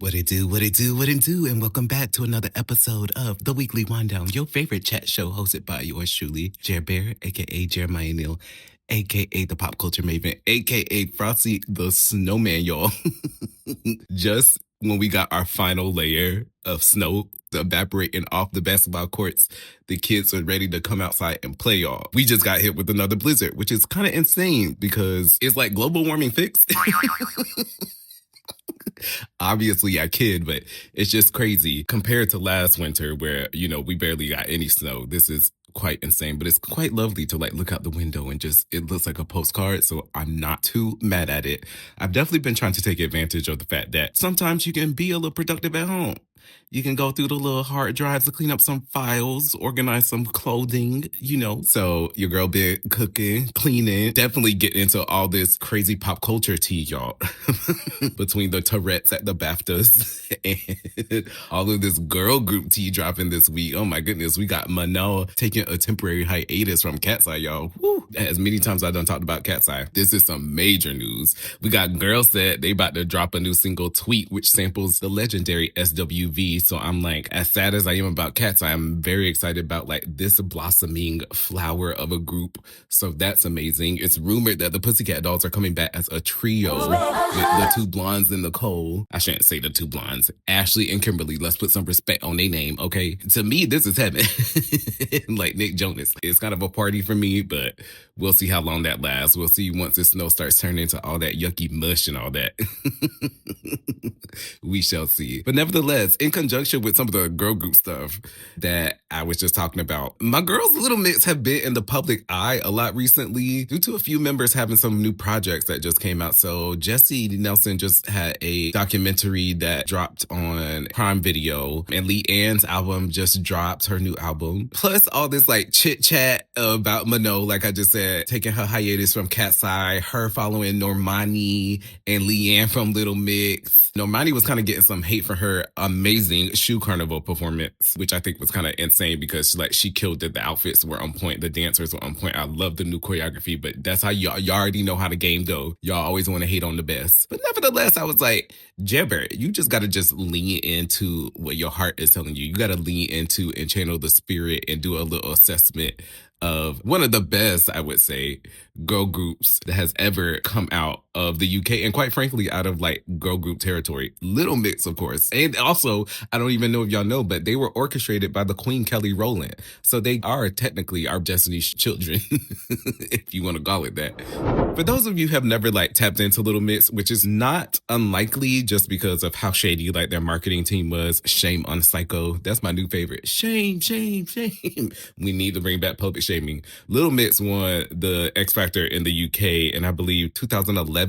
What it do, what it do, what it do, and welcome back to another episode of The Weekly Rundown, your favorite chat show hosted by yours truly, Jer Bear, aka Jeremiah Neal, aka the Pop Culture Maven, aka Frosty the Snowman, y'all. Just when we got our final layer of snow evaporating off the basketball courts, the kids are ready to come outside and play, y'all. We just got hit with another blizzard, which is kind of insane because it's like global warming fixed. Obviously I kid, but it's just crazy compared to last winter where, we barely got any snow. This is quite insane, but it's quite lovely to look out the window and just, it looks like a postcard. So I'm not too mad at it. I've definitely been trying to take advantage of the fact that sometimes you can be a little productive at home. You can go through the little hard drives to clean up some files, organize some clothing, So your girl been cooking, cleaning, definitely get into all this crazy pop culture tea, y'all. Between the Tourette's at the BAFTAs and all of this girl group tea dropping this week. Oh my goodness, we got Manal taking a temporary hiatus from Cat's Eye, y'all. Woo. As many times I done talked about Cat's Eye, this is some major news. We got Girl Said they about to drop a new single, Tweet, which samples the legendary SWV. So I'm like, as sad as I am about Cat's Eye, I'm very excited about this blossoming flower of a group. So that's amazing. It's rumored that the Pussycat Dolls are coming back as a trio with the two blondes and Nicole. I shouldn't say the two blondes. Ashley and Kimberly. Let's put some respect on their name, okay? To me, this is heaven. Like Nick Jonas. It's kind of a party for me, but we'll see how long that lasts. We'll see once the snow starts turning into all that yucky mush and all that. We shall see. But nevertheless, in conjunction with some of the girl group stuff that I was just talking about, my girls' Little Mix have been in the public eye a lot recently due to a few members having some new projects that just came out. So Jesy Nelson just had a documentary that dropped on Prime Video, and Leigh Ann's album just dropped, her new album. Plus all this chit chat about Mano, like I just said, taking her hiatus from Cat's Eye, her following Normani and Leigh Ann from Little Mix. Normani was kind of getting some hate for her amazing Shoe Carnival performance, which I think was kind of insane because she killed it. The outfits were on point. The dancers were on point. I love the new choreography, but that's how y'all already know how the game go. Y'all always want to hate on the best. But nevertheless, I was like, Jebber, you just got to just lean into what your heart is telling you. You got to lean into and channel the spirit and do a little assessment of one of the best, I would say, girl groups that has ever come out of the UK and quite frankly out of girl group territory. Little Mix, of course. And also, I don't even know if y'all know, but they were orchestrated by the Queen Kelly Rowland. So they are technically our Destiny's Children, if you want to call it that. For those of you who have never tapped into Little Mix, which is not unlikely just because of how shady their marketing team was. Shame on SYCO. That's my new favorite. Shame, shame, shame. We need to bring back public shaming. Little Mix won the X Factor in the UK in, I believe, 2011.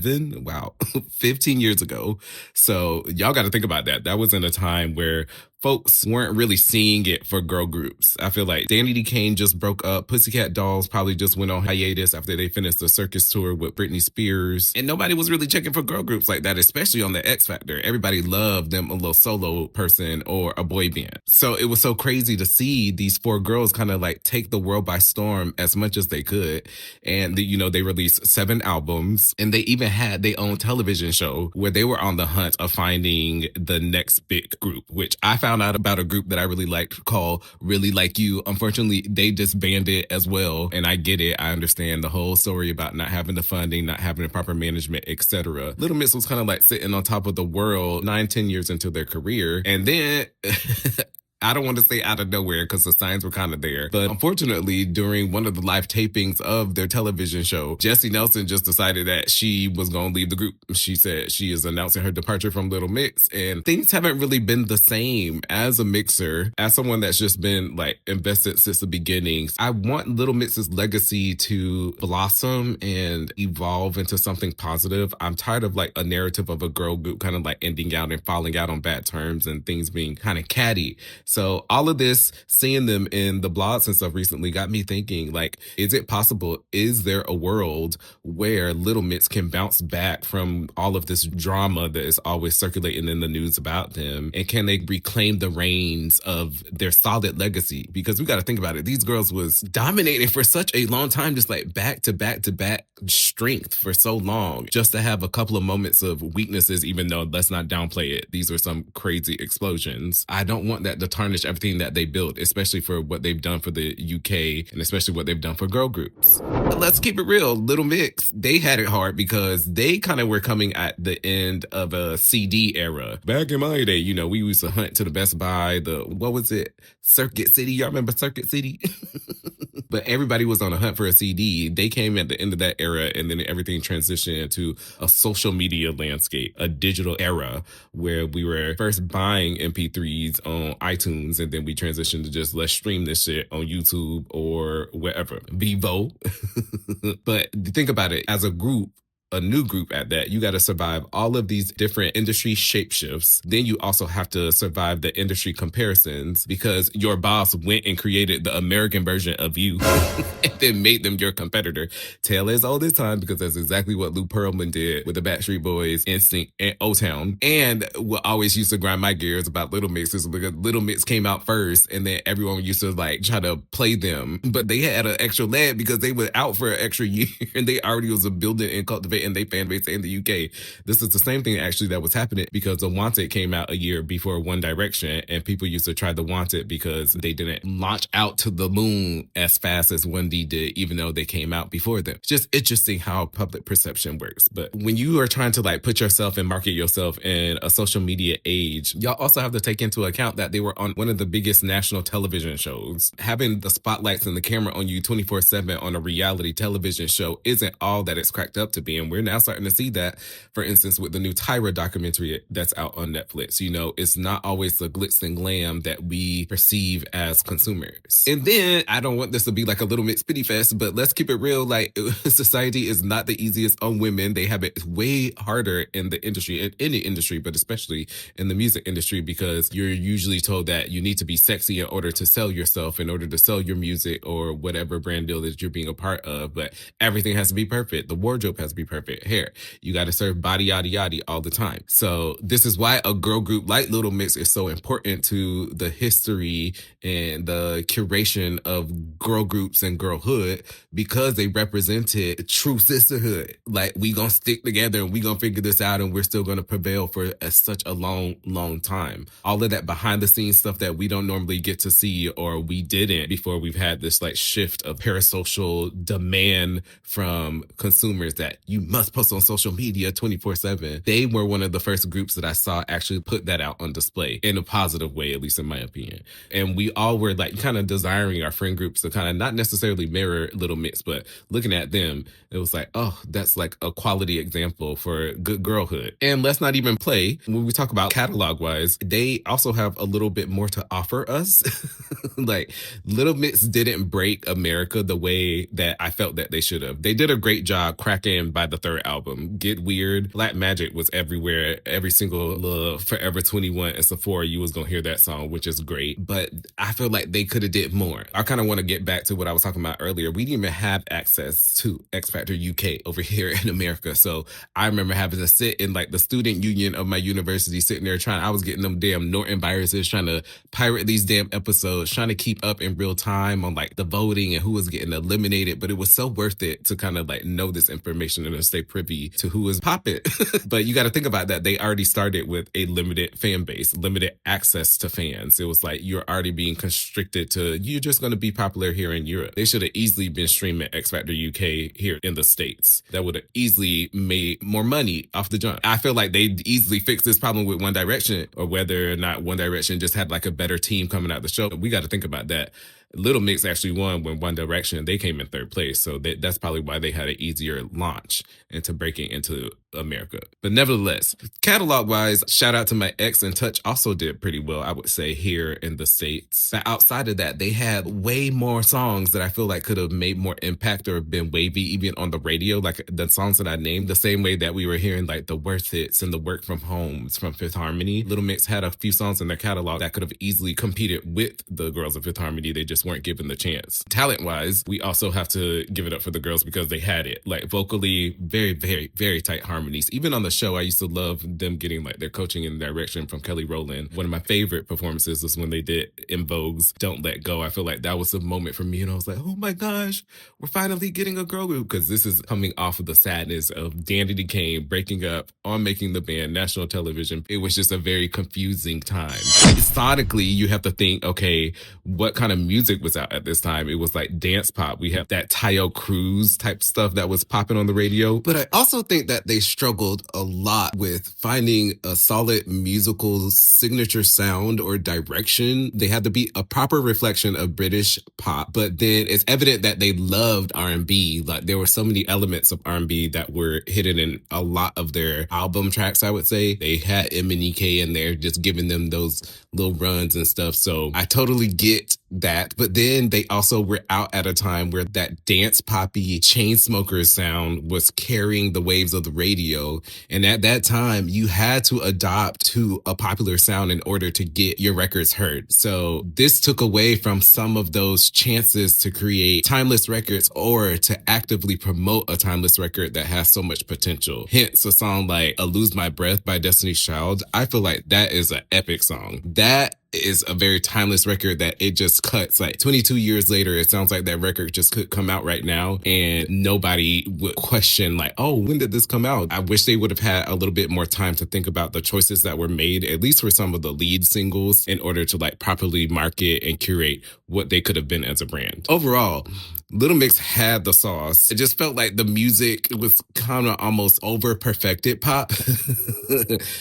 Wow, 15 years ago. So y'all got to think about that. That was in a time where folks weren't really seeing it for girl groups. I feel like Danny D. Kane just broke up. Pussycat Dolls probably just went on hiatus after they finished the circus tour with Britney Spears. And nobody was really checking for girl groups like that, especially on the X Factor. Everybody loved them a little solo person or a boy band. So it was so crazy to see these four girls kind of take the world by storm as much as they could. And, they released 7 albums and they even had their own television show where they were on the hunt of finding the next big group, which I found out about a group that I really liked called Really Like You. Unfortunately, they disbanded as well. And I get it. I understand the whole story about not having the funding, not having the proper management, etc. Little Mix was kind of sitting on top of the world 9-10 years into their career. And then I don't want to say out of nowhere because the signs were kind of there. But unfortunately, during one of the live tapings of their television show, Jesy Nelson just decided that she was going to leave the group. She said she is announcing her departure from Little Mix. And things haven't really been the same as a mixer, as someone that's just been invested since the beginnings. I want Little Mix's legacy to blossom and evolve into something positive. I'm tired of a narrative of a girl group kind of ending out and falling out on bad terms and things being kind of catty. So all of this, seeing them in the blogs and stuff recently got me thinking, like, is it possible? Is there a world where Little Mix can bounce back from all of this drama that is always circulating in the news about them? And can they reclaim the reins of their solid legacy? Because we got to think about it. These girls was dominating for such a long time, just like back to back to back strength for so long, just to have a couple of moments of weaknesses, even though let's not downplay it. These were some crazy explosions. I don't want that to tarnish everything that they built, especially for what they've done for the UK and especially what they've done for girl groups. But let's keep it real. Little Mix, they had it hard because they kind of were coming at the end of a CD era. Back in my day, you know, we used to hunt to the Best Buy, what was it? Circuit City. Y'all remember Circuit City? But everybody was on a hunt for a CD. They came at the end of that era, and then everything transitioned into a social media landscape, a digital era where we were first buying MP3s on iTunes, and then we transitioned to just let's stream this shit on YouTube or wherever. Vivo. But think about it, as a group, a new group at that, you got to survive all of these different industry shapeshifts. Then you also have to survive the industry comparisons because your boss went and created the American version of you and then made them your competitor. Tale is all this time because that's exactly what Lou Pearlman did with the Backstreet Boys, NSYNC, and O-Town. And what always used to grind my gears about Little Mix is because Little Mix came out first and then everyone used to like try to play them. But they had an extra leg because they were out for an extra year and they already was building and cultivating their fan base in the UK. This is the same thing actually that was happening because the Wanted came out a year before One Direction, and people used to try the Wanted because they didn't launch out to the moon as fast as 1D did, even though they came out before them. It's just interesting how public perception works. But when you are trying to like put yourself and market yourself in a social media age, y'all also have to take into account that they were on one of the biggest national television shows. Having the spotlights and the camera on you 24/7 on a reality television show isn't all that it's cracked up to be, and we're now starting to see that, for instance, with the new Tyra documentary that's out on Netflix. You know, it's not always the glitz and glam that we perceive as consumers. And then, I don't want this to be like a Little Mix pity fest, but let's keep it real. Like, society is not the easiest on women. They have it way harder in the industry, in any industry, but especially in the music industry, because you're usually told that you need to be sexy in order to sell yourself, in order to sell your music or whatever brand deal that you're being a part of. But everything has to be perfect. The wardrobe has to be perfect. Hair, you got to serve body yada yada all the time. So this is why a girl group like Little Mix is so important to the history and the curation of girl groups and girlhood, because they represented true sisterhood. Like, we gonna stick together and we gonna figure this out and we're still gonna prevail for such a long time. All of that behind the scenes stuff that we don't normally get to see, or we didn't before we've had this like shift of parasocial demand from consumers that you must post on social media 24/7. They were one of the first groups that I saw actually put that out on display in a positive way, at least in my opinion. And we all were like kind of desiring our friend groups to kind of not necessarily mirror Little Mix, but looking at them, it was like, oh, that's like a quality example for good girlhood. And let's not even play, when we talk about catalog wise, they also have a little bit more to offer us. Like, Little Mix didn't break America the way that I felt that they should have. They did a great job cracking by the third album. Get Weird, Black Magic was everywhere. Every single Forever 21 and Sephora, you was gonna hear that song, which is great. But I feel like they could have did more. I kind of want to get back to what I was talking about earlier. We didn't even have access to X Factor UK over here in America. So I remember having to sit in like the student union of my university, sitting there I was getting them damn Norton viruses, trying to pirate these damn episodes, trying to keep up in real time on like the voting and who was getting eliminated. But it was so worth it to kind of like know this information and to stay privy to who was popping. But you got to think about that. They already started with a limited fan base, limited access to fans. It was like you're already being constricted to, you're just going to be popular here in Europe. They should have easily been streaming X Factor UK here in the States. That would have easily made more money off the jump. I feel like they easily fixed this problem with One Direction, or whether or not One Direction just had like a better team coming out the show. We got to think about that. Little Mix actually won when One Direction, they came in third place. So that's probably why they had an easier launch into breaking into America. But nevertheless, catalog-wise, shout out to my ex and Touch also did pretty well, I would say, here in the States. But outside of that, they had way more songs that I feel like could have made more impact or been wavy even on the radio, like the songs that I named, the same way that we were hearing like the Worth It's and the Work From Homes from Fifth Harmony. Little Mix had a few songs in their catalog that could have easily competed with the girls of Fifth Harmony. They just weren't given the chance. Talent-wise, we also have to give it up for the girls because they had it. Like vocally, very, very, very tight harmonies. Even on the show, I used to love them getting like their coaching and direction from Kelly Rowland. One of my favorite performances was when they did In Vogue's Don't Let Go. I feel like that was a moment for me and I was like, oh my gosh, we're finally getting a girl group, because this is coming off of the sadness of Danny Kane breaking up on Making the Band, national television. It was just a very confusing time. Sonically, you have to think, okay, what kind of music was out at this time? It was like dance pop. We have that Tayo Cruz type stuff that was popping on the radio. But I also think that they struggled a lot with finding a solid musical signature sound or direction. They had to be a proper reflection of British pop, but then it's evident that they loved R&B. Like there were so many elements of R&B that were hidden in a lot of their album tracks, I would say. They had M&EK in there, just giving them those little runs and stuff. So I totally get that. But then they also were out at a time where that dance poppy Chainsmokers sound was carrying the waves of the radio. And at that time, you had to adopt to a popular sound in order to get your records heard. So this took away from some of those chances to create timeless records or to actively promote a timeless record that has so much potential. Hence a song like I Lose My Breath by Destiny's Child. I feel like that is an epic song. That is a very timeless record that it just cuts. Like 22 years later, it sounds like that record just could come out right now and nobody would question like, oh, when did this come out? I wish they would have had a little bit more time to think about the choices that were made, at least for some of the lead singles, in order to like properly market and curate what they could have been as a brand. Overall, Little Mix had the sauce. It just felt like the music was kind of almost over perfected pop.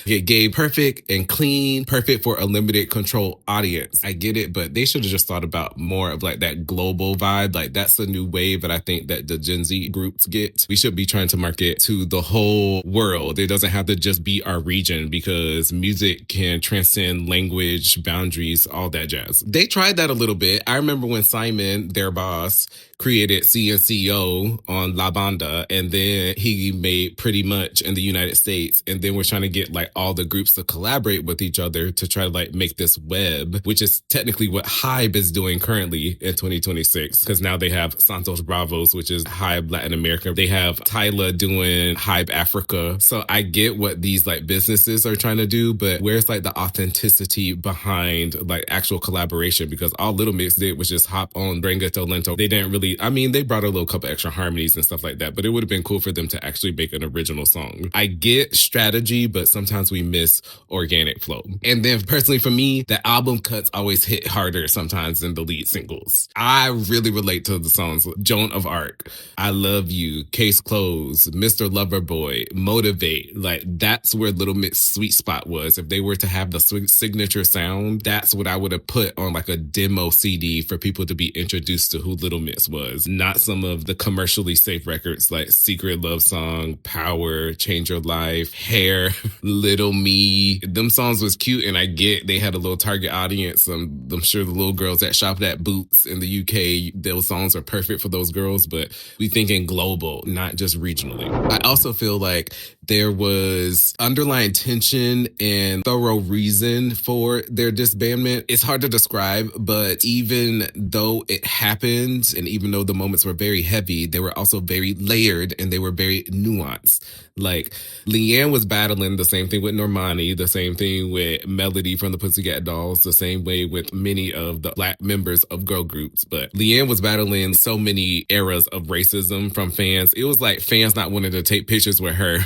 It gave perfect and clean, perfect for a limited control audience. I get it, but they should have just thought about more of like that global vibe. Like that's the new wave that I think that the Gen Z groups get. We should be trying to market to the whole world. It doesn't have to just be our region, because music can transcend language, boundaries, all that jazz. They tried that a little bit. I remember when Simon, their boss, created CNCO on La Banda, and then he made Pretty Much in the United States. And then we're trying to get like all the groups to collaborate with each other to try to like make this web, which is technically what Hybe is doing currently in 2026. Because now they have Santos Bravos, which is Hybe Latin America. They have Tyla doing Hybe Africa. So I get what these like businesses are trying to do, but where's like the authenticity behind like actual collaboration? Because all Little Mix did was just hop on Brangato Lento. They didn't really, I mean, they brought a little couple extra harmonies and stuff like that, but it would have been cool for them to actually make an original song. I get strategy, but sometimes we miss organic flow. And then personally for me, the album cuts always hit harder sometimes than the lead singles. I really relate to the songs Joan of Arc, I Love You, Case Closed, Mr. Loverboy, Motivate. Like that's where Little Mix's sweet spot was. If they were to have the signature sound, that's what I would have put on like a demo CD for people to be introduced to who Little Mix was. Not some of the commercially safe records like Secret Love Song, Power, Change Your Life, Hair, Little Me. Them songs was cute, and I get they had a little target audience. I'm sure the little girls that shopped at Boots in the UK, those songs are perfect for those girls, but we thinking global, not just regionally. I also feel like there was underlying tension and thorough reason for their disbandment. It's hard to describe, but even though it happened and even though the moments were very heavy, they were also very layered and they were very nuanced. Like Leanne was battling the same thing with Normani, the same thing with Melody from the Pussycat Dolls, the same way with many of the Black members of girl groups. But Leanne was battling so many eras of racism from fans. It was like fans not wanting to take pictures with her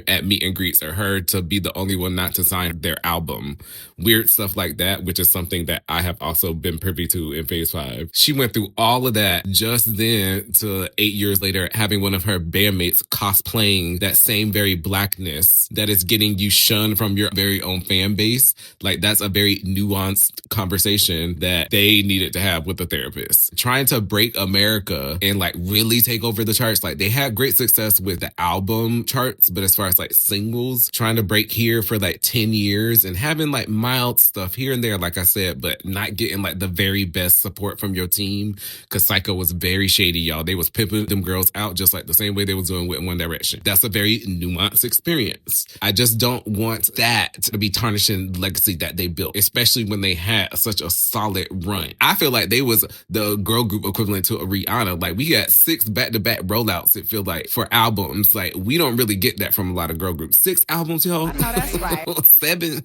at meet and greets, or her to be the only one not to sign their album. Weird stuff like that, which is something that I have also been privy to in Phase 5. She went through all of that just then to 8 years later having one of her bandmates cosplaying that same very Blackness that is getting you shunned from your very own fan base. Like that's a very nuanced conversation that they needed to have with a therapist. Trying to break America and like really take over the charts. Like they had great success with the album charts, but as far far as like singles, trying to break here for like 10 years and having like mild stuff here and there, like I said, but not getting like the very best support from your team. Cause SYCO was very shady, y'all. They was pimping them girls out just like the same way they was doing with One Direction. That's a very nuanced experience. I just don't want that to be tarnishing the legacy that they built, especially when they had such a solid run. I feel like they was the girl group equivalent to a Rihanna. Like, we got 6 back-to-back rollouts, it feel like, for albums. Like, we don't really get that from a lot of girl groups. 6 albums, y'all? I know that's right. 7,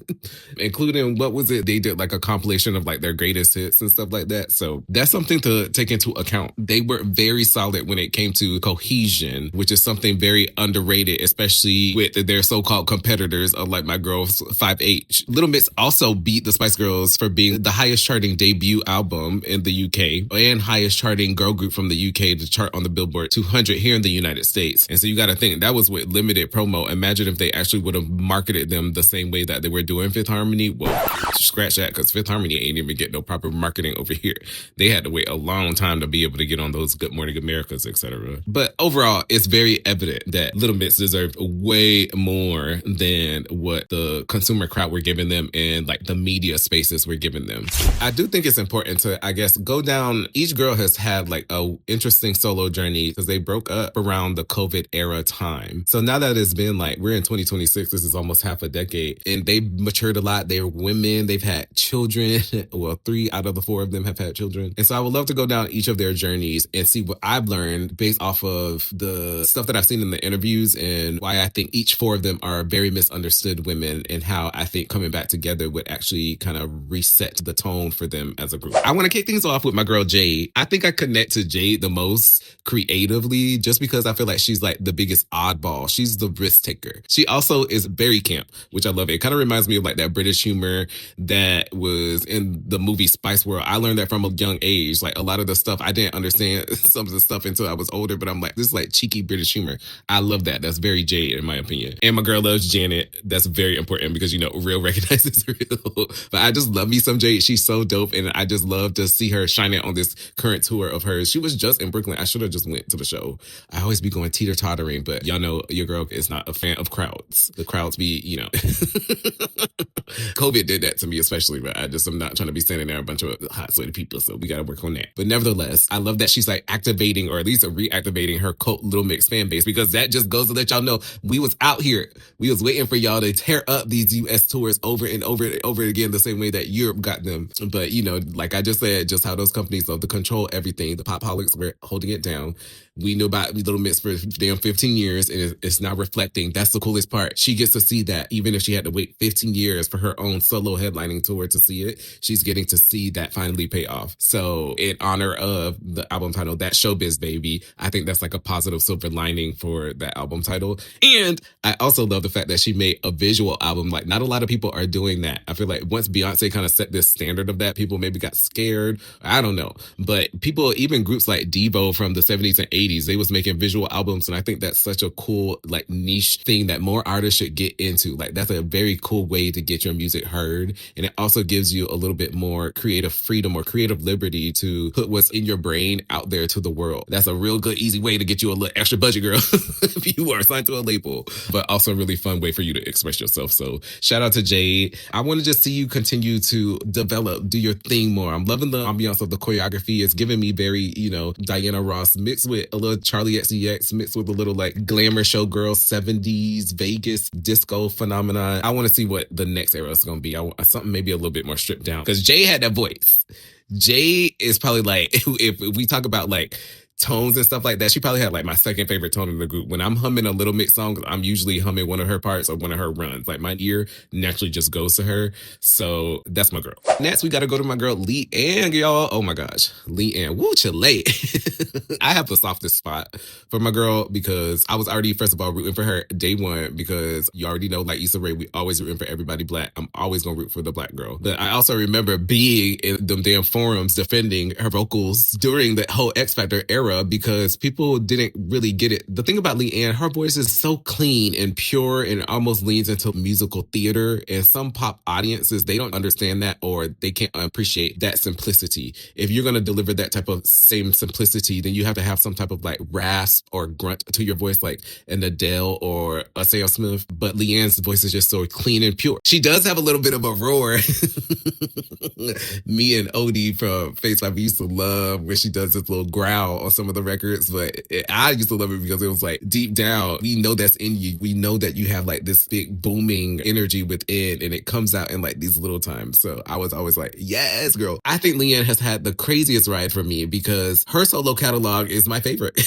including, what was it? They did like a compilation of like their greatest hits and stuff like that. So that's something to take into account. They were very solid when it came to cohesion, which is something very underrated, especially with their so-called competitors, like my girls 5H. Little Mix also beat the Spice Girls for being the highest charting debut album in the UK and highest charting girl group from the UK to chart on the Billboard 200 here in the United States. And so you got to think that was with limited promo. Imagine if they actually would have marketed them the same way that they were doing Fifth Harmony. Well, scratch that, because Fifth Harmony ain't even get no proper marketing over here. They had to wait a long time to be able to get on those Good Morning Americas, etc. But overall, it's very evident that Little Mix deserved way more than what the consumer crowd were giving them and like the media spaces were giving them. I do think it's important to, I guess, go down. Each girl has had like a interesting solo journey because they broke up around the COVID era time. So now that it's been like, we're in 2026, this is almost half a decade, and they've matured a lot. They're women, they've had children. Well, 3 out of the 4 of them have had children. And so I would love to go down each of their journeys and see what I've learned based off of the stuff that I've seen in the interviews and why I think each 4 of them are very misunderstood women and how I think coming back together would actually kind of reset the tone for them as a group. I want to kick things off with my girl Jade. I think I connect to Jade the most creatively just because I feel like she's like the biggest oddball. She's the risk taker. She also is very camp, which I love. It kind of reminds me of like that British humor that was in the movie Spice World. I learned that from a young age. Like a lot of the stuff, I didn't understand some of the stuff until I was older, but I'm like, this is like cheeky British humor. I love that. That's very Jade in my opinion. And my girl loves Janet. That's very important because, you know, real recognizes real. But I just love me some Jade. She's so dope. And I just love to see her shining on this current tour of hers. She was just in Brooklyn. I should have just went to the show. I always be going teeter-tottering, but y'all know your girl is not a fan of crowds. The crowds be, you know, COVID did that to me especially, but I'm not trying to be standing there a bunch of hot, sweaty people, so we got to work on that. But nevertheless, I love that she's like activating or at least reactivating her cult Little Mix fan base, because that just goes to let y'all know we was out here. We was waiting for y'all to tear up these US tours over and over and over again the same way that Europe got them. But, you know, like I just said, just how those companies love to control everything. The Popholics were holding it down. We knew about Little Mix for damn 15 years and it's now reflecting. That's the coolest part. She gets to see that even if she had to wait 15 years for her own solo headlining tour to see it, she's getting to see that finally pay off. So in honor of the album title, That Showbiz Baby, I think that's like a positive silver lining for that album title. And I also love the fact that she made a visual album. Like not a lot of people are doing that. I feel like once Beyonce kind of set this standard of that, people maybe got scared. I don't know. But people, even groups like Devo from the 70s and 80s, they was making visual albums. And I think that's such a cool, like niche thing that more artists should get into. Like that's a very cool way to get your music heard. And it also gives you a little bit more creative freedom or creative liberty to put what's in your brain out there to the world. That's a real good, easy way to get you a little extra budget, girl, if you are signed to a label, but also a really fun way for you to express yourself. So shout out to Jade. I want to just see you continue to develop, do your thing more. I'm loving the ambiance of the choreography. It's giving me very, you know, Diana Ross mixed with a little Charlie XCX mixed with a little like glamour showgirl 70s Vegas disco phenomenon. I want to see what the next era is going to be. I want something maybe a little bit more stripped down because Jay had that voice. Jay is probably like, if we talk about like tones and stuff like that, she probably had like my second favorite tone in the group. When I'm humming a Little Mix song, I'm usually humming one of her parts or one of her runs. Like my ear naturally just goes to her. So that's my girl. Next, we got to go to my girl Leigh Ann, y'all. Oh my gosh. Leigh Ann. Woo, Chile. I have the softest spot for my girl because I was already, first of all, rooting for her day one because you already know, like Issa Rae, we always rooting for everybody black. I'm always going to root for the black girl. But I also remember being in them damn forums defending her vocals during the whole X Factor era era because people didn't really get it. The thing about Leigh, her voice is so clean and pure and almost leans into musical theater. And some pop audiences, they don't understand that or they can't appreciate that simplicity. If you're going to deliver that type of same simplicity, then you have to have some type of like rasp or grunt to your voice, like an Adele or a Sam Smith. But Leigh-Anne's voice is just so clean and pure. She does have a little bit of a roar. Me and Odie from Face Life, we used to love when she does this little growl on some of the records, but I used to love it because it was like deep down, we know that's in you. We know that you have like this big booming energy within and it comes out in like these little times. So I was always like, yes, girl. I think Leigh-Anne has had the craziest ride for me because her solo catalog is my favorite.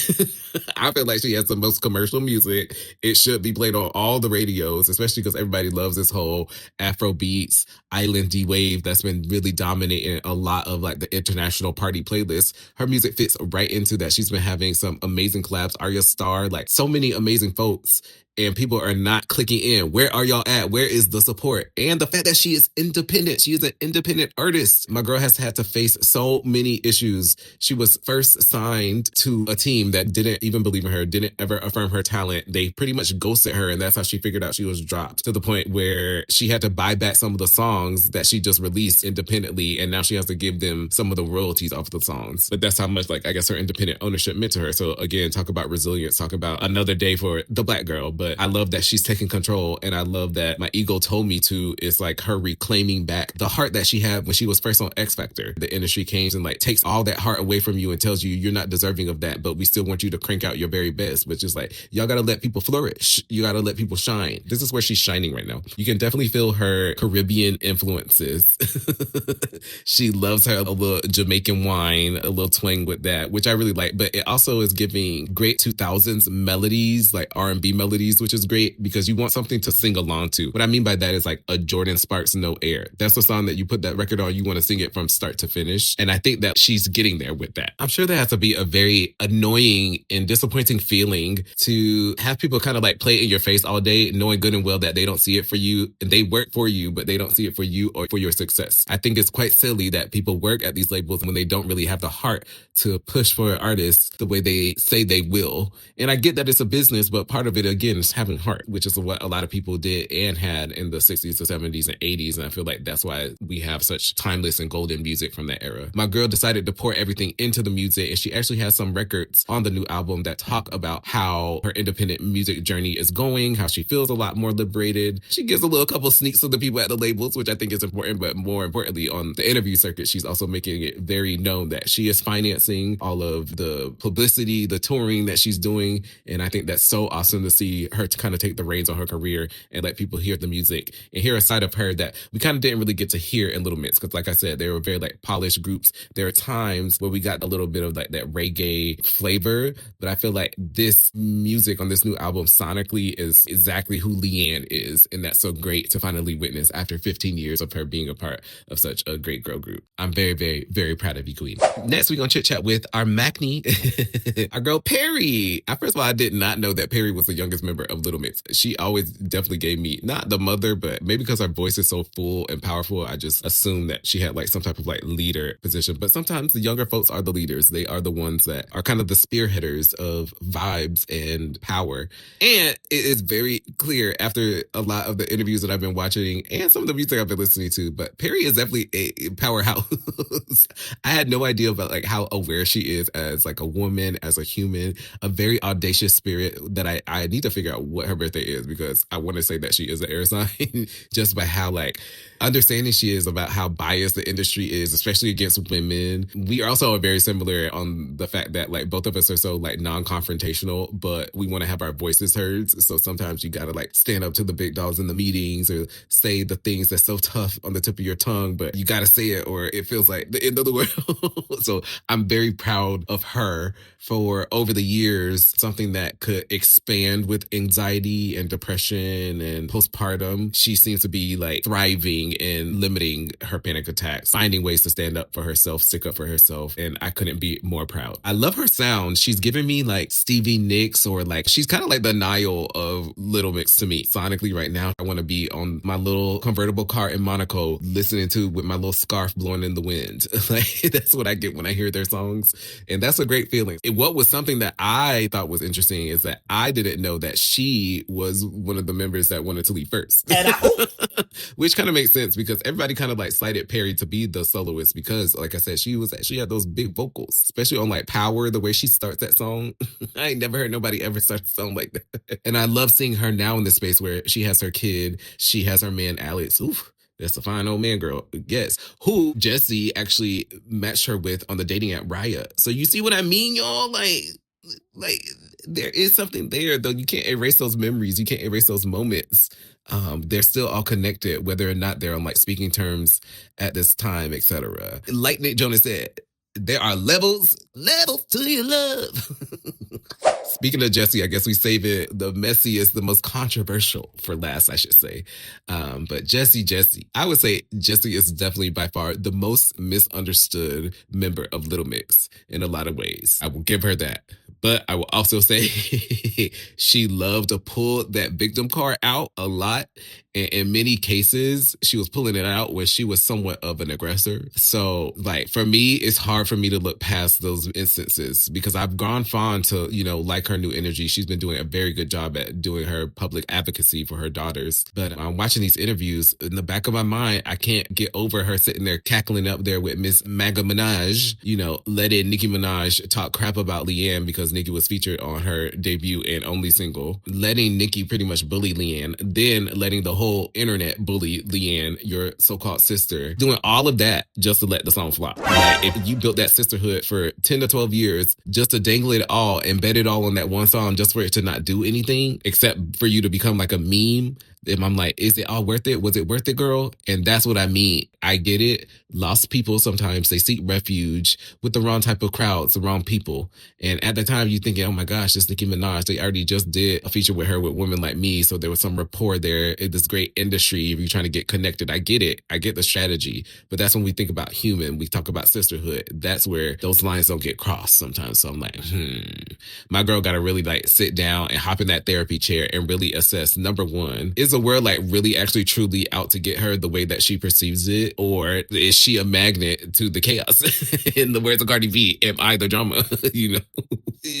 I feel like she has the most commercial music. It should be played on all the radios, especially because everybody loves this whole Afro beats, islandy wave that's been really dominating a lot of like the international party playlists. Her music fits right into that. She's been having some amazing collabs. Arya Starr, like so many amazing folks. And people are not clicking in. Where are y'all at? Where is the support? And the fact that she is independent. She is an independent artist. My girl has had to face so many issues. She was first signed to a team that didn't even believe in her, didn't ever affirm her talent. They pretty much ghosted her. And that's how she figured out she was dropped, to the point where she had to buy back some of the songs that she just released independently. And now she has to give them some of the royalties off of the songs. But that's how much, like, I guess her independent ownership meant to her. So again, talk about resilience, talk about another day for the Black girl. But I love that she's taking control, and I love that My Ego Told Me To is like her reclaiming back the heart that she had when she was first on X Factor. The industry came and like takes all that heart away from you and tells you you're not deserving of that, but we still want you to crank out your very best, which is like, y'all gotta let people flourish. You gotta let people shine. This is where she's shining right now. You can definitely feel her Caribbean influences. She loves her a little Jamaican wine, a little twang with that, which I really like, but it also is giving great 2000s melodies, like R&B melodies, which is great because you want something to sing along to. What I mean by that is like a Jordan Sparks No Air. That's the song that you put that record on, you want to sing it from start to finish. And I think that she's getting there with that. I'm sure that has to be a very annoying and disappointing feeling to have people kind of like play in your face all day, knowing good and well that they don't see it for you and they work for you, but they don't see it for you or for your success. I think it's quite silly that people work at these labels when they don't really have the heart to push for artists the way they say they will. And I get that it's a business, but part of it again is having heart, which is what a lot of people did and had in the 60s to 70s and 80s. And I feel like that's why we have such timeless and golden music from that era. My girl decided to pour everything into the music, and she actually has some records on the new album that talk about how her independent music journey is going, how she feels a lot more liberated. She gives a little couple sneaks to the people at the labels, which I think is important, but more importantly, on the interview circuit, she's also making it very known that she is financing all of the publicity, the touring that she's doing. And I think that's so awesome to see her to kind of take the reins on her career and let people hear the music and hear a side of her that we kind of didn't really get to hear in Little Mix. Because like I said, they were very like polished groups. There are times where we got a little bit of like that reggae flavor, but I feel like this music on this new album sonically is exactly who Leigh-Anne is. And that's so great to finally witness after 15 years of her being a part of such a great girl group. I'm very, very, very proud of you, Queen. Next, we're going to chit chat with our Macney, our girl Perrie. First of all, I did not know that Perrie was the youngest member of Little Mix. She always definitely gave me, not the mother, but maybe because her voice is so full and powerful, I just assumed that she had like some type of like leader position. But sometimes the younger folks are the leaders. They are the ones that are kind of the spearheaders of vibes and power. And it is very clear after a lot of the interviews that I've been watching and some of the music I've been listening to, but Perrie is definitely a powerhouse. I had no idea about like how aware she is as like a woman, as a human, a very audacious spirit that I need to figure out what her birthday is, because I want to say that she is an air sign just by how like understanding she is about how biased the industry is, especially against women. We also are very similar on the fact that like both of us are so like non-confrontational, but we want to have our voices heard. So sometimes you got to like stand up to the big dogs in the meetings or say the things that's so tough on the tip of your tongue, but you got to say it or it feels like the end of the world. So I'm very proud of her for over the years, something that could expand within anxiety and depression and postpartum, she seems to be like thriving and limiting her panic attacks, finding ways to stand up for herself, stick up for herself. And I couldn't be more proud. I love her sound. She's giving me like Stevie Nicks, or like, she's kind of like the Niall of Little Mix to me. Sonically right now, I want to be on my little convertible car in Monaco, listening to with my little scarf blowing in the wind. Like, that's what I get when I hear their songs. And that's a great feeling. What was something that I thought was interesting is that I didn't know that she was one of the members that wanted to leave first. Which kind of makes sense because everybody kind of like cited Perrie to be the soloist because, like I said, she had those big vocals, especially on like Power, the way she starts that song. I ain't never heard nobody ever start a song like that. And I love seeing her now in this space where she has her kid, she has her man Alex. Oof. That's a fine old man girl. Yes. Who Jesy actually matched her with on the dating app Riot. So you see what I mean, y'all? Like there is something there, though. You can't erase those memories. You can't erase those moments. They're still all connected, whether or not they're on like speaking terms at this time, etc. Like Nick Jonas said, there are levels to your love. Speaking of Jesy, I guess we save it the messiest, the most controversial for last, I should say. But Jesy, I would say Jesy is definitely by far the most misunderstood member of Little Mix in a lot of ways. I will give her that. But I will also say she loved to pull that victim card out a lot. And in many cases, she was pulling it out when she was somewhat of an aggressor. So, like, for me, it's hard for me to look past those instances because I've gone fond to, like her new energy. She's been doing a very good job at doing her public advocacy for her daughters. But I'm watching these interviews. In the back of my mind, I can't get over her sitting there cackling up there with Miss Maga Minaj, letting Nicki Minaj talk crap about Leanne because Nicki was featured on her debut and only single, letting Nicki pretty much bully Leanne, then letting the whole internet bully Leanne, your so-called sister, doing all of that just to let the song flop. Like, if you built that sisterhood for 10 to 12 years just to dangle it all and bet it all on that one song just for it to not do anything except for you to become like a meme, and I'm like, is it all worth it? Was it worth it, girl? And that's what I mean. I get it. Lost people, sometimes they seek refuge with the wrong type of crowds, the wrong people. And at the time, you thinking, oh my gosh, this Nicki Minaj, they already just did a feature with her with Women Like Me. So there was some rapport there in this great industry. If you're trying to get connected, I get it. I get the strategy. But that's when we think about human. We talk about sisterhood. That's where those lines don't get crossed sometimes. So I'm like, my girl got to really like sit down and hop in that therapy chair and really assess, number one, is the world like really actually truly out to get her the way that she perceives it? Or is she a magnet to the chaos? In the words of Cardi B, am I the drama?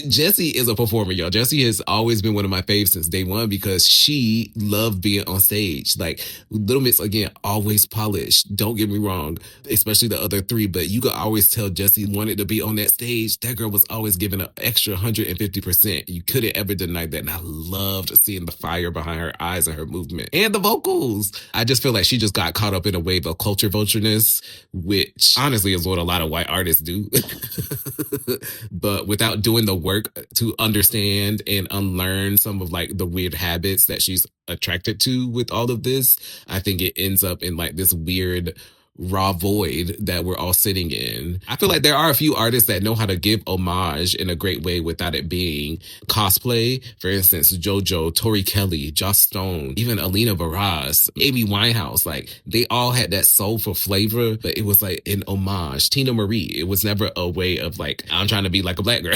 Jesy is a performer, y'all. Jesy has always been one of my faves since day one because she loved being on stage. Like, Little Mix, again, always polished. Don't get me wrong, especially the other three, but you could always tell Jesy wanted to be on that stage. That girl was always giving an extra 150%. You couldn't ever deny that. And I loved seeing the fire behind her eyes and her movement and the vocals. I just feel like she just got caught up in a wave of culture vultureness, which honestly is what a lot of white artists do. But without doing the work to understand and unlearn some of like the weird habits that she's attracted to with all of this, I think it ends up in like this weird raw void that we're all sitting in. I feel like there are a few artists that know how to give homage in a great way without it being cosplay. For instance, JoJo, Tori Kelly, Joss Stone, even Alina Baraz, Amy Winehouse. Like, they all had that soulful flavor, but it was like an homage. Tina Marie, it was never a way of like, I'm trying to be like a black girl.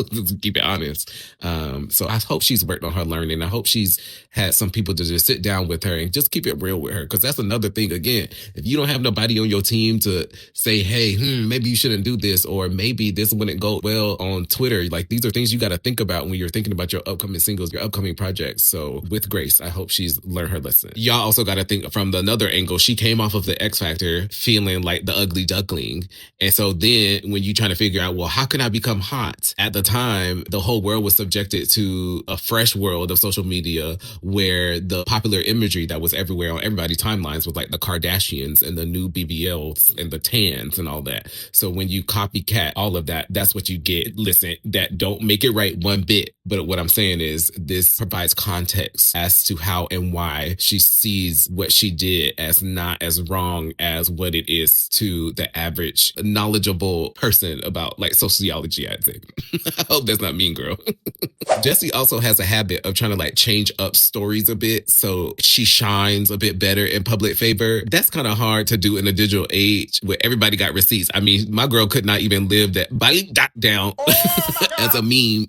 To keep it honest. So I hope she's worked on her learning. I hope she's had some people to just sit down with her and just keep it real with her. Because that's another thing, again, if you don't have nobody on your team to say, hey, maybe you shouldn't do this, or maybe this wouldn't go well on Twitter. Like, these are things you got to think about when you're thinking about your upcoming singles, your upcoming projects. So with grace, I hope she's learned her lesson. Y'all also got to think from another angle. She came off of the X Factor feeling like the ugly duckling. And so then when you trying to figure out, well, how can I become hot? At the time, the whole world was subjected to a fresh world of social media where the popular imagery that was everywhere on everybody's timelines was like the Kardashians and the new BBLs and the tans and all that. So when you copycat all of that, that's what you get. Listen, that don't make it right one bit. But what I'm saying is this provides context as to how and why she sees what she did as not as wrong as what it is to the average knowledgeable person about like sociology, I'd say. I hope that's not mean, girl. Jesy also has a habit of trying to like change up stories a bit so she shines a bit better in public favor. That's kind of hard to do in a digital age where everybody got receipts. I mean, my girl could not even live that bite down as a meme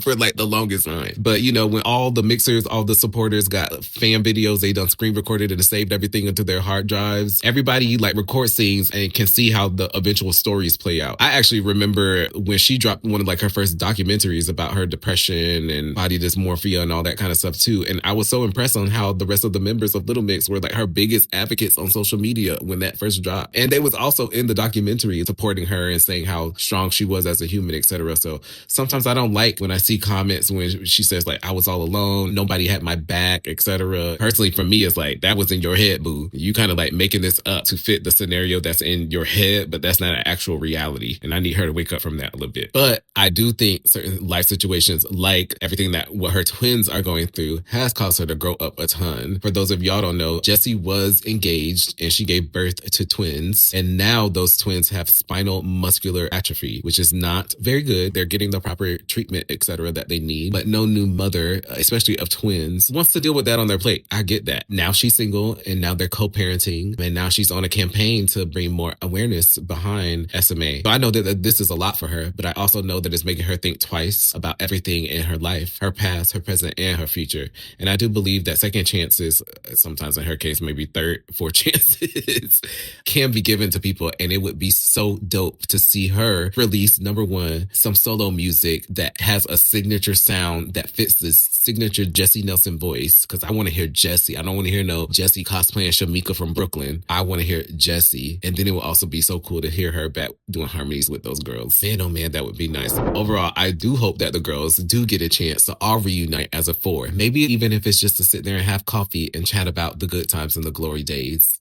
for like the longest time. But you know, when all the mixers, all the supporters got fan videos, they done screen recorded and saved everything into their hard drives. Everybody like record scenes and can see how the eventual stories play out. I actually remember when she dropped one of like her first documentaries about her depression and body dysmorphia and all that kind of stuff too. And I was so impressed on how the rest of the members of Little Mix were like her biggest advocates on social media when that first dropped. And they was also in the documentary supporting her and saying how strong she was as a human, etc. So sometimes I don't like when I see comments when she says like, I was all alone, nobody had my back, etc. Personally, for me, it's like, that was in your head, boo. You kind of like making this up to fit the scenario that's in your head, but that's not an actual reality. And I need her to wake up from that a little bit. But I do think certain life situations, like everything that what her twins are going through, has caused her to grow up a ton. For those of y'all don't know, Jesy was engaged and she gave birth to twins. And now those twins have spinal muscular atrophy, which is not very good. They're getting the proper treatment, etc., that they need. But no new mother, especially of twins, wants to deal with that on their plate. I get that. Now she's single and now they're co-parenting. And now she's on a campaign to bring more awareness behind SMA. So I know that this is a lot for her, but I also know that it's making her think twice about everything in her life, her past, her present, and her future. And I do believe that second chances, sometimes in her case, maybe third, fourth chances, can be given to people. And it would be so dope to see her release, number one, some solo music that has a signature sound that fits this signature Jesy Nelson voice. Because I want to hear Jesy. I don't want to hear no Jesy cosplaying Shamika from Brooklyn. I want to hear Jesy. And then it will also be so cool to hear her back doing harmonies with those girls. Man, oh man, that would be nice. Overall, I do hope that the girls do get a chance to all reunite as a four. Maybe even if it's just to sit there and have coffee and chat about the good times and the glory days.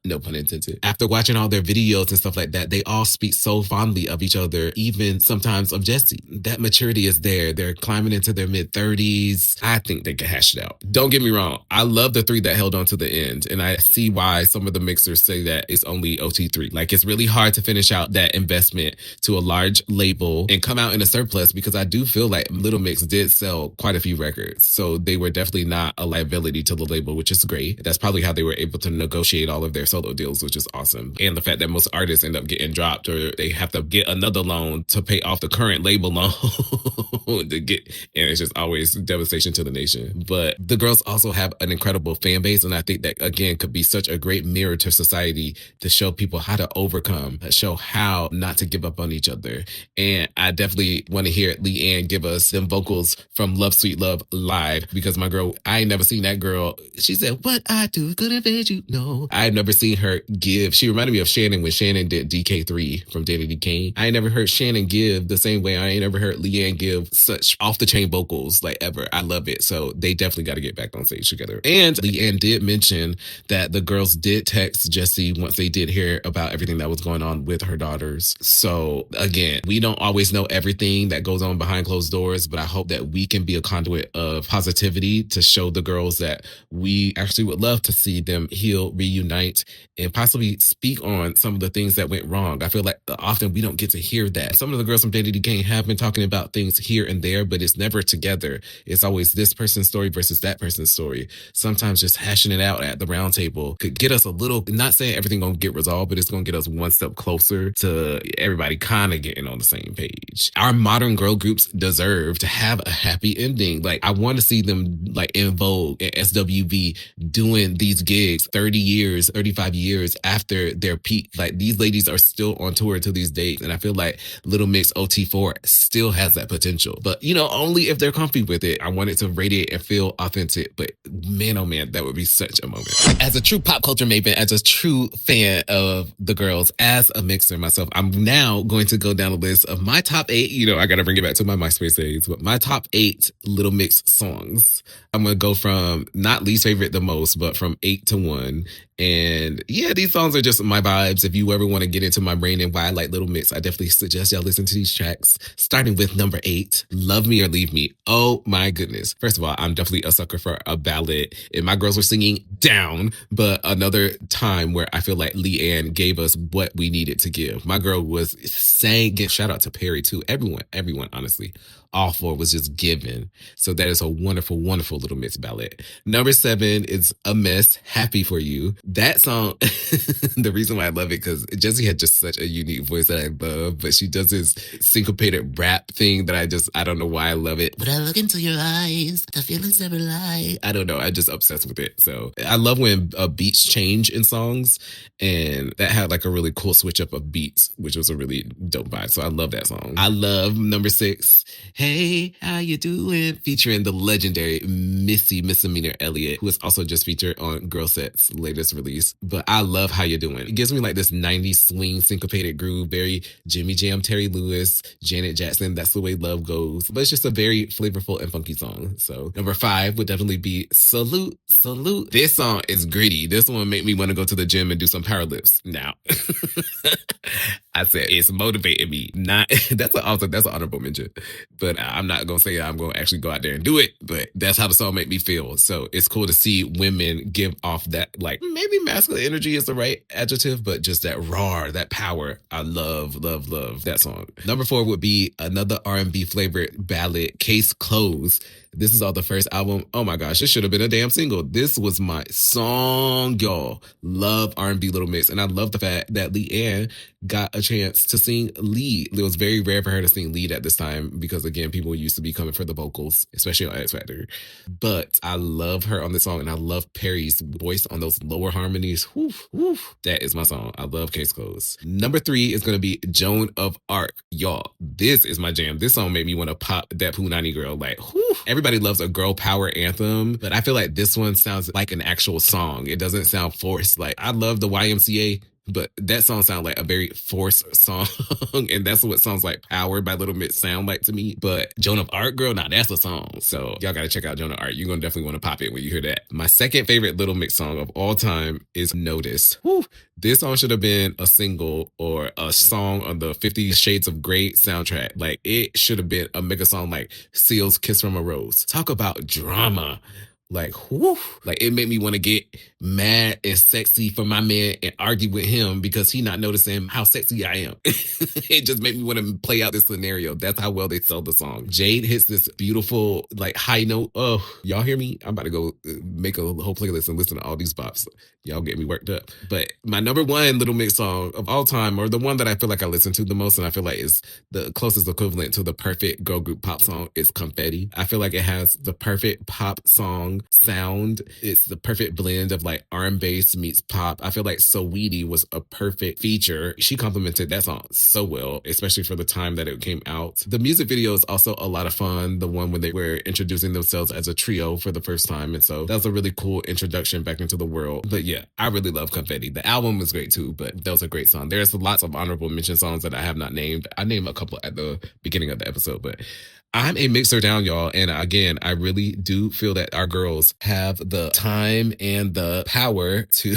No pun intended. After watching all their videos and stuff like that, they all speak so fondly of each other, even sometimes of Jesy. That maturity is there. They're climbing into their mid-30s. I think they can hash it out. Don't get me wrong. I love the three that held on to the end. And I see why some of the mixers say that it's only OT3. Like, it's really hard to finish out that investment to a large label and come out in a surplus, because I do feel like Little Mix did sell quite a few records. So they were definitely not a liability to the label, which is great. That's probably how they were able to negotiate all of their solo deals, which is awesome. And the fact that most artists end up getting dropped, or they have to get another loan to pay off the current label loan to get, and it's just always devastation to the nation. But the girls also have an incredible fan base, and I think that again could be such a great mirror to society to show people how to overcome, show how not to give up on each other. And I definitely want to hear Leigh give us them vocals from Love Sweet Love live, because my girl, I ain't never seen that girl. She said, "What I do could evade you." No, I had never seen her give. She reminded me of Shannon when Shannon did DK3 from Danny D. Kane. I ain't never heard Shannon give the same way. I ain't never heard Leigh give such off the chain vocals like ever. I love it. So they definitely got to get back on stage together. And Leigh did mention that the girls did text Jesy once they did hear about everything that was going on with her daughters. So again, we don't always know everything that goes on behind closed doors, but I hope that we can be a conduit of positivity to show the girls that we actually would love to see them heal, reunite, and possibly speak on some of the things that went wrong. I feel like often we don't get to hear that. Some of the girls from Danny D. Kane have been talking about things here and there, but it's never together. It's always this person's story versus that person's story. Sometimes just hashing it out at the round table could get us a little, not saying everything gonna get resolved, but it's gonna get us one step closer to everybody kind of getting on the same page. Our modern girl groups deserve to have a happy ending. Like, I want to see them like in Vogue and SWV doing these gigs 30 years, 35 years after their peak. Like, these ladies are still on tour to these days. And I feel like Little Mix OT4 still has that potential. But, you know, only if they're comfy with it. I want it to radiate and feel authentic. But man, oh man, that would be such a moment. As a true pop culture maven, as a true fan of the girls, as a mixer myself, I'm now going to go down a list of my top 8. You know, I got to bring it back to my MySpace days, but my top 8 Little Mix songs. I'm going to go from not least favorite the most, but from 8 to 1. And yeah, these songs are just my vibes. If you ever want to get into my brain and why I like Little Mix, I definitely suggest y'all listen to these tracks. Starting with number 8, Love Me or Leave Me. Oh my goodness. First of all, I'm definitely a sucker for a ballad. And my girls were singing down, but another time where I feel like Leigh gave us what we needed to give. My girl was singing. Shout out to Perrie too. Everyone, honestly. All 4 was just given. So that is a wonderful, wonderful Little Mix ballad. Number 7 is A Mess, Happy for You. That song, the reason why I love it, because Jesy had just such a unique voice that I love, but she does this syncopated rap thing that I don't know why I love it. But I look into your eyes, the feelings never lie. I don't know, I'm just obsessed with it. So I love when beats change in songs, and that had like a really cool switch up of beats, which was a really dope vibe. So I love that song. I love number 6, Hey, How You Doing? Featuring the legendary Missy Misdemeanor Elliott, who is also just featured on Girl Set's latest release. But I love How You Doing. It gives me like this 90s swing syncopated groove, very Jimmy Jam, Terry Lewis, Janet Jackson. That's the way love goes. But it's just a very flavorful and funky song. So number 5 would definitely be Salute, Salute. This song is gritty. This one made me want to go to the gym and do some power lifts. Now, I said it's motivating me. Not that's an honorable mention. But I'm not gonna say I'm gonna actually go out there and do it. But that's how the song made me feel. So it's cool to see women give off that, like, maybe masculine energy is the right adjective, but just that raw, that power. I love that song. Number 4 would be another R&B flavored ballad, Case Closed. This is all the first album. Oh my gosh, this should have been a damn single. This was my song, y'all. Love R&B Little Mix. And I love the fact that Leigh got a chance to sing lead. It was very rare for her to sing lead at this time because, again, people used to be coming for the vocals, especially on X Factor. But I love her on this song, and I love Perrie's voice on those lower harmonies. Whew, whew. That is my song. I love Case Closed. Number 3 is going to be Joan of Arc. Y'all, this is my jam. This song made me want to pop that Punani girl. Like, whew. Everybody loves a girl power anthem, but I feel like this one sounds like an actual song. It doesn't sound forced. Like, I love the YMCA, but that song sounds like a very forced song. And that's what songs like Power by Little Mix sound like to me. But Joan of Arc, girl, now that's a song. So y'all got to check out Joan of Arc. You're going to definitely want to pop it when you hear that. My second favorite Little Mix song of all time is Notice. Whew. This song should have been a single or a song on the 50 Shades of Grey soundtrack. Like, it should have been a mega song like Seal's Kiss from a Rose. Talk about drama. Like, whoo, like it made me want to get mad and sexy for my man and argue with him because he not noticing how sexy I am. It just made me want to play out this scenario. That's how well they sell the song. Jade hits this beautiful, like, high note. Oh, y'all hear me? I'm about to go make a whole playlist and listen to all these bops. Y'all get me worked up. But my number 1 Little Mix song of all time, or the one that I feel like I listen to the most and I feel like is the closest equivalent to the perfect girl group pop song, is Confetti. I feel like it has the perfect pop song sound. It's the perfect blend of like R&B meets pop. I feel like Saweetie was a perfect feature. She complimented that song so well, especially for the time that it came out. The music video is also a lot of fun. The one when they were introducing themselves as a trio for the first time. And so that was a really cool introduction back into the world. But yeah, I really love Confetti. The album was great too, but that was a great song. There's lots of honorable mention songs that I have not named. I named a couple at the beginning of the episode, but I'm a mixer down, y'all. And again, I really do feel that our girls have the time and the power to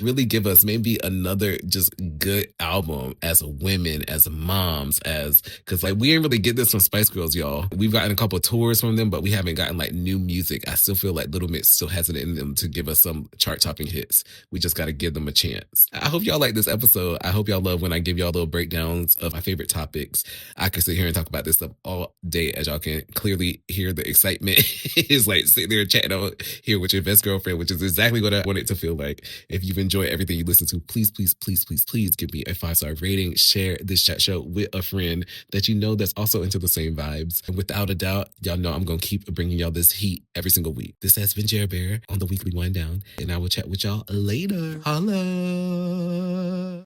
really give us maybe another just good album as women, as moms, because like we didn't really get this from Spice Girls, y'all. We've gotten a couple of tours from them, but we haven't gotten like new music. I still feel like Little Mix still has it in them to give us some chart-topping hits. We just got to give them a chance. I hope y'all like this episode. I hope y'all love when I give y'all little breakdowns of my favorite topics. I could sit here and talk about this stuff all day, as y'all can clearly hear the excitement. It's like sitting there chatting out here with your best girlfriend, which is exactly what I want it to feel like. If you've enjoyed everything you listen to, please give me a 5-star rating. Share this chat show with a friend that you know that's also into the same vibes. And without a doubt, y'all know I'm going to keep bringing y'all this heat every single week. This has been Jer Bear on the Weekly Wind Down, and I will chat with y'all later. Holla!